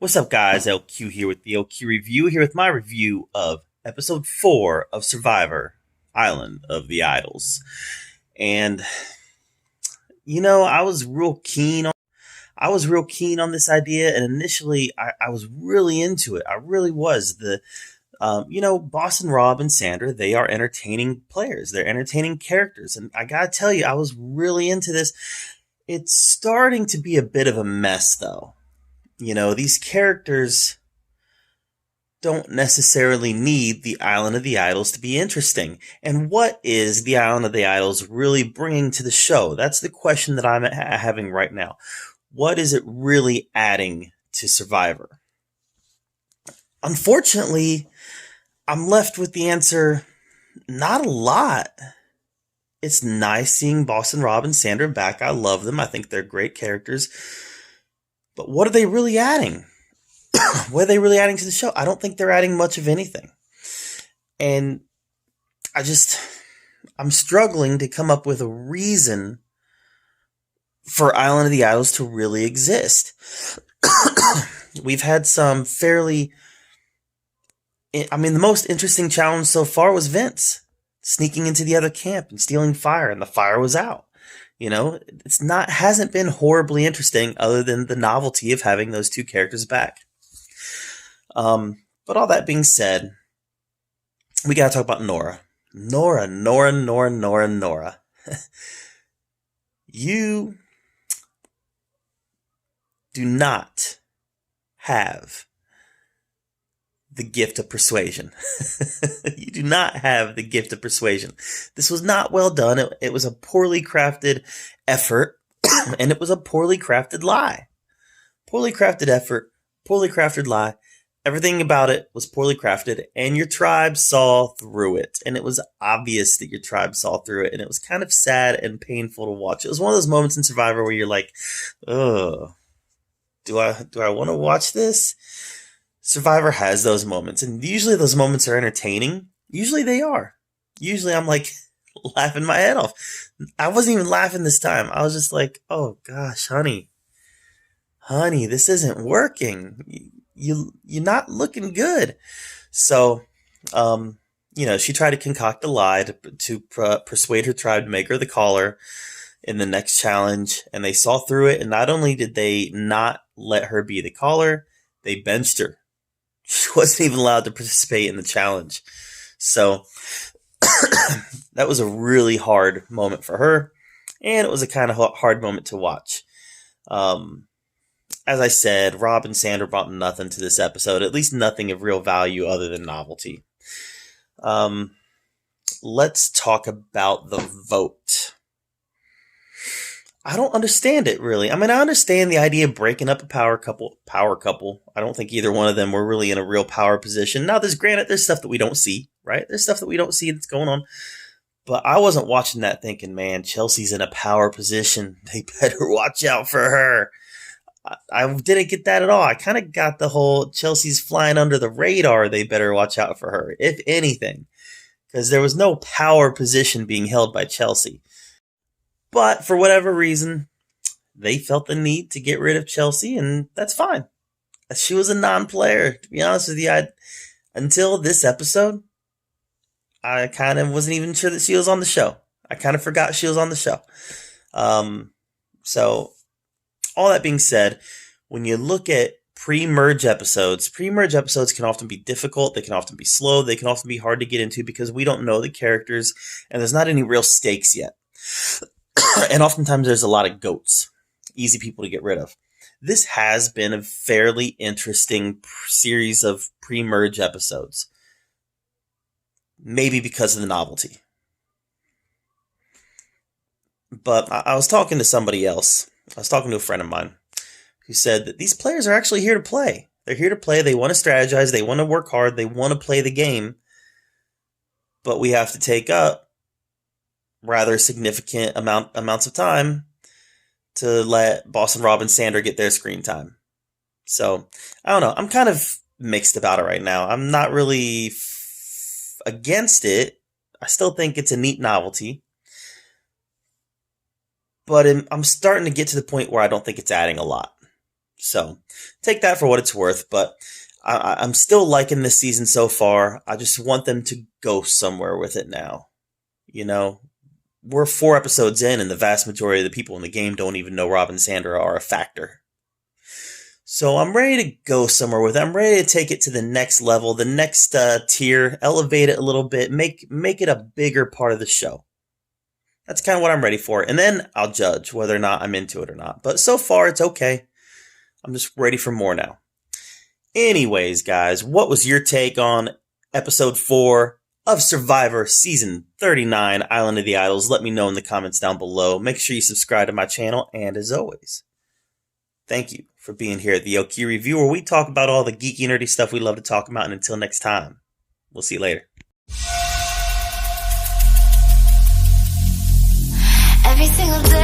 What's up, guys? LQ here with the LQ Review, here with my review of episode 4 of Survivor Island of the Idols. And I was real keen on this idea, and initially I was really into it. I really was. Boston Rob and Sandra, they are entertaining players. They're entertaining characters, and I gotta tell you, I was really into this. It's starting to be a bit of a mess, though. These characters don't necessarily need the Island of the Idols to be interesting. And what is the Island of the Idols really bringing to the show? That's the question that I'm having right now. What is it really adding to Survivor? Unfortunately, I'm left with the answer, not a lot. It's nice seeing Boston Rob and Sandra back. I love them. I think they're great characters. But what are they really adding? What are they really adding to the show? I don't think they're adding much of anything. And I'm struggling to come up with a reason for Island of the Idols to really exist. We've had some the most interesting challenge so far was Vince sneaking into the other camp and stealing fire, and the fire was out. Hasn't been horribly interesting other than the novelty of having those two characters back. But all that being said, we gotta talk about Nora. Nora. You do not have the gift of persuasion. You do not have the gift of persuasion. This was not well done. It was a poorly crafted effort, and it was a poorly crafted lie. Poorly crafted effort, poorly crafted lie. Everything about it was poorly crafted, and your tribe saw through it. And it was obvious that your tribe saw through it, and it was kind of sad and painful to watch. It was one of those moments in Survivor where you're like, "Ugh, do I want to watch this?" Survivor has those moments, and usually those moments are entertaining. Usually they are. Usually I'm like laughing my head off. I wasn't even laughing this time. I was just like, "Oh gosh, honey, this isn't working. You're not looking good." So, she tried to concoct a lie to persuade her tribe to make her the caller in the next challenge, and they saw through it. And not only did they not let her be the caller, they benched her. She wasn't even allowed to participate in the challenge. So that was a really hard moment for her, and it was a kind of hard moment to watch. As I said, Rob and Sandra brought nothing to this episode, at least nothing of real value other than novelty. Let's talk about the vote. I don't understand it, really. I understand the idea of breaking up a power couple. I don't think either one of them were really in a real power position. Now, there's stuff that we don't see, right? There's stuff that we don't see that's going on. But I wasn't watching that thinking, man, Chelsea's in a power position. They better watch out for her. I didn't get that at all. I kind of got the whole Chelsea's flying under the radar. They better watch out for her, if anything. Because there was no power position being held by Chelsea. But for whatever reason, they felt the need to get rid of Chelsea, and that's fine. She was a non-player, to be honest with you. Until this episode, I kind of wasn't even sure that she was on the show. I kind of forgot she was on the show. So, all that being said, when you look at pre-merge episodes can often be difficult. They can often be slow. They can often be hard to get into because we don't know the characters, and there's not any real stakes yet. And oftentimes there's a lot of goats, easy people to get rid of. This has been a fairly interesting series of pre-merge episodes. Maybe because of the novelty. But I was talking to somebody else. I was talking to a friend of mine who said that these players are actually here to play. They're here to play. They want to strategize. They want to work hard. They want to play the game. But we have to take up rather significant amounts of time to let Boston Rob and Sandra get their screen time. So, I don't know. I'm kind of mixed about it right now. I'm not really against it. I still think it's a neat novelty. But I'm starting to get to the point where I don't think it's adding a lot. So take that for what it's worth, but I'm still liking this season so far. I just want them to go somewhere with it now. You know, we're 4 episodes in, and the vast majority of the people in the game don't even know Rob and Sandra are a factor. So I'm ready to go somewhere with it. I'm ready to take it to the next level, the next tier, elevate it a little bit, make it a bigger part of the show. That's kind of what I'm ready for. And then I'll judge whether or not I'm into it or not. But so far, it's okay. I'm just ready for more now. Anyways, guys, what was your take on episode 4 of Survivor Season 39, Island of the Idols? Let me know in the comments down below. Make sure you subscribe to my channel. And as always, thank you for being here at the Oki Review, where we talk about all the geeky, nerdy stuff we love to talk about. And until next time, we'll see you later. Every single day